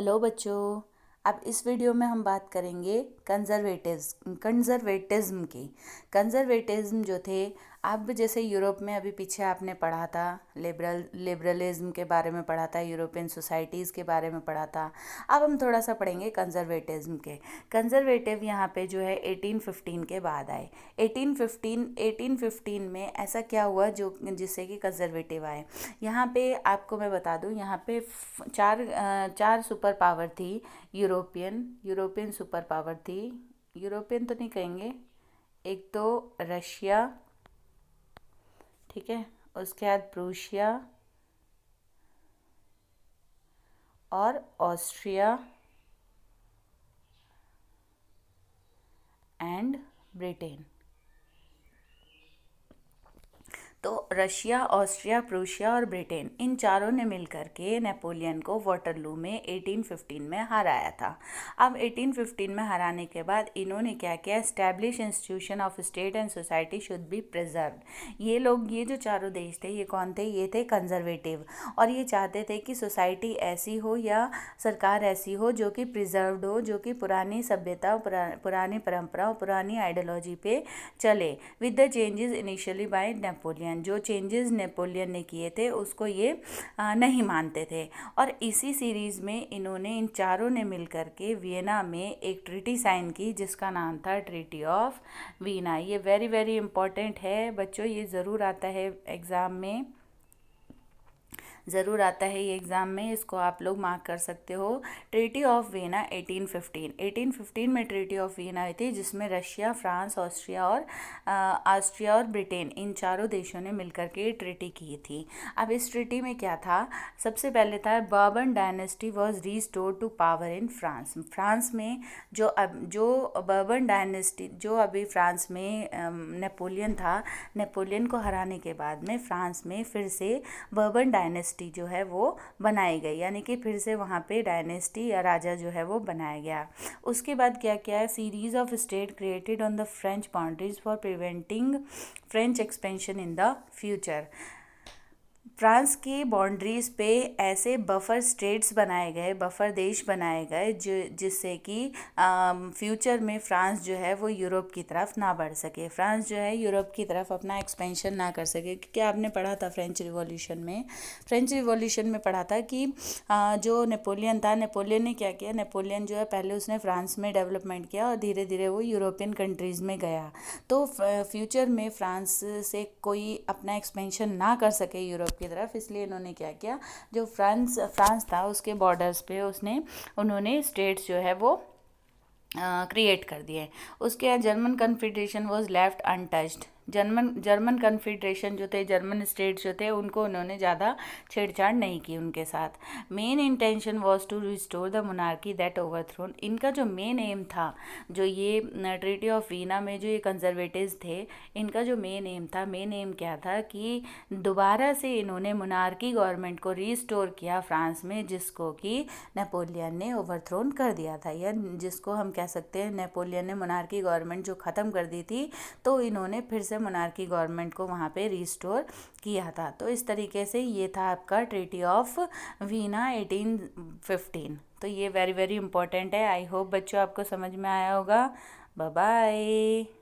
Hello बच्चों। अब इस वीडियो में हम बात करेंगे कंजर्वेटिज्म की। कंजर्वेटिज्म जो थे, अब जैसे यूरोप में अभी पीछे आपने पढ़ा था, लिबरलिज्म के बारे में पढ़ा था, यूरोपियन सोसाइटीज़ के बारे में पढ़ा था। अब हम थोड़ा सा पढ़ेंगे कंजर्वेटिज्म के। कंजर्वेटिव यहाँ पे जो है 1815 के बाद आए। 1815 में ऐसा क्या हुआ जो जिससे कि कंजर्वेटिव आए। यहाँ पे आपको मैं बता दूँ, यहाँ पे चार सुपर पावर थी। यूरोपियन सुपर पावर थी। यूरोपियन तो नहीं कहेंगे, एक तो रशिया, ठीक है, उसके बाद प्रूशिया और ऑस्ट्रिया एंड ब्रिटेन। तो रशिया, ऑस्ट्रिया, प्रूशिया और ब्रिटेन, इन चारों ने मिलकर के नेपोलियन को वाटरलू में 1815 में हराया था। अब 1815 में हराने के बाद इन्होंने क्या किया, establish institution of state and society should be preserve. ये लोग, ये जो चारों देश थे, ये कौन थे, ये थे कंजर्वेटिव। और ये चाहते थे कि सोसाइटी ऐसी हो या सरकार ऐसी हो जो कि प्रिजर्व्ड हो, जो कि पुरानी सभ्यता, पुरानी परंपराओं, पुरानी आइडियोलॉजी पे चले, with the changes initially by Napoleon. जो चेंजेस नेपोलियन ने किए थे उसको ये नहीं मानते थे। और इसी सीरीज़ में इन्होंने, इन चारों ने मिलकर के वियना में एक ट्रीटी साइन की जिसका नाम था ट्रीटी ऑफ वीना। ये वेरी वेरी इंपॉर्टेंट है बच्चों, ये ज़रूर आता है एग्ज़ाम में, ज़रूर आता है ये एग्ज़ाम में, इसको आप लोग मार्क कर सकते हो। ट्रीटी ऑफ वीना 1815 में ट्रीटी ऑफ वीना हुई थी, जिसमें रशिया, फ्रांस, ऑस्ट्रिया और ब्रिटेन, इन चारों देशों ने मिलकर के ट्रीटी की थी। अब इस ट्रीटी में क्या था, सबसे पहले था Bourbon dynasty was restore to power in France. France में जो बर्बन डायनेस्टी, जो अभी फ्रांस में नेपोलियन था, नेपोलियन को हराने के बाद में फ्रांस में फिर से बर्बन डायनेस्टी जो है वो बनाई गई, यानी कि फिर से वहाँ पे डायनेस्टी या राजा जो है वो बनाया गया। उसके बाद क्या क्या है, series of state created on the French boundaries for preventing French expansion in the future. France की बाउंड्रीज पे ऐसे बफर स्टेट्स बनाए गए, बफर देश बनाए गए, जिससे कि फ्यूचर में फ्रांस जो है वो यूरोप की तरफ ना बढ़ सके, फ्रांस जो है यूरोप की तरफ अपना एक्सपेंशन ना कर सके। क्योंकि आपने पढ़ा था फ्रेंच रिवॉल्यूशन में पढ़ा था कि जो नेपोलियन था, नेपोलियन ने क्या किया, नेपोलियन जो है पहले उसने फ्रांस में डेवलपमेंट किया और धीरे धीरे वो यूरोपियन कंट्रीज़ में गया। तो फ्यूचर में फ्रांस से कोई अपना एक्सपेंशन ना कर सके यूरोप की तरफ, इसलिए इन्होंने क्या किया, जो फ्रांस था उसके बॉर्डर्स पे उन्होंने स्टेट्स जो है वो क्रिएट कर दिए। उसके बाद German confederation was left untouched. German confederation जो थे, जर्मन स्टेट्स जो थे, उनको उन्होंने ज़्यादा छेड़छाड़ नहीं की उनके साथ। Main intention was to restore the monarchy that overthrown. इनका जो मेन एम था, जो ये ट्रीटी ऑफ वीना में जो ये कंजर्वेटिव्स थे, इनका जो मेन एम क्या था कि दोबारा से इन्होंने मोनार्की गवर्नमेंट को रिस्टोर किया फ्रांस में, जिसको कि नेपोलियन ने ओवरथ्रोन कर दिया था, या जिसको हम कह सकते हैं नेपोलियन ने मोनार्की गवर्नमेंट जो ख़त्म कर दी थी, तो इन्होंने फिर से मोनार्की गवर्नमेंट को वहाँ पे रिस्टोर किया था। तो इस तरीके से ये था आपका ट्रीटी ऑफ वीना 1815। तो ये वेरी वेरी इंपॉर्टेंट है। आई होप बच्चों आपको समझ में आया होगा। Bye bye.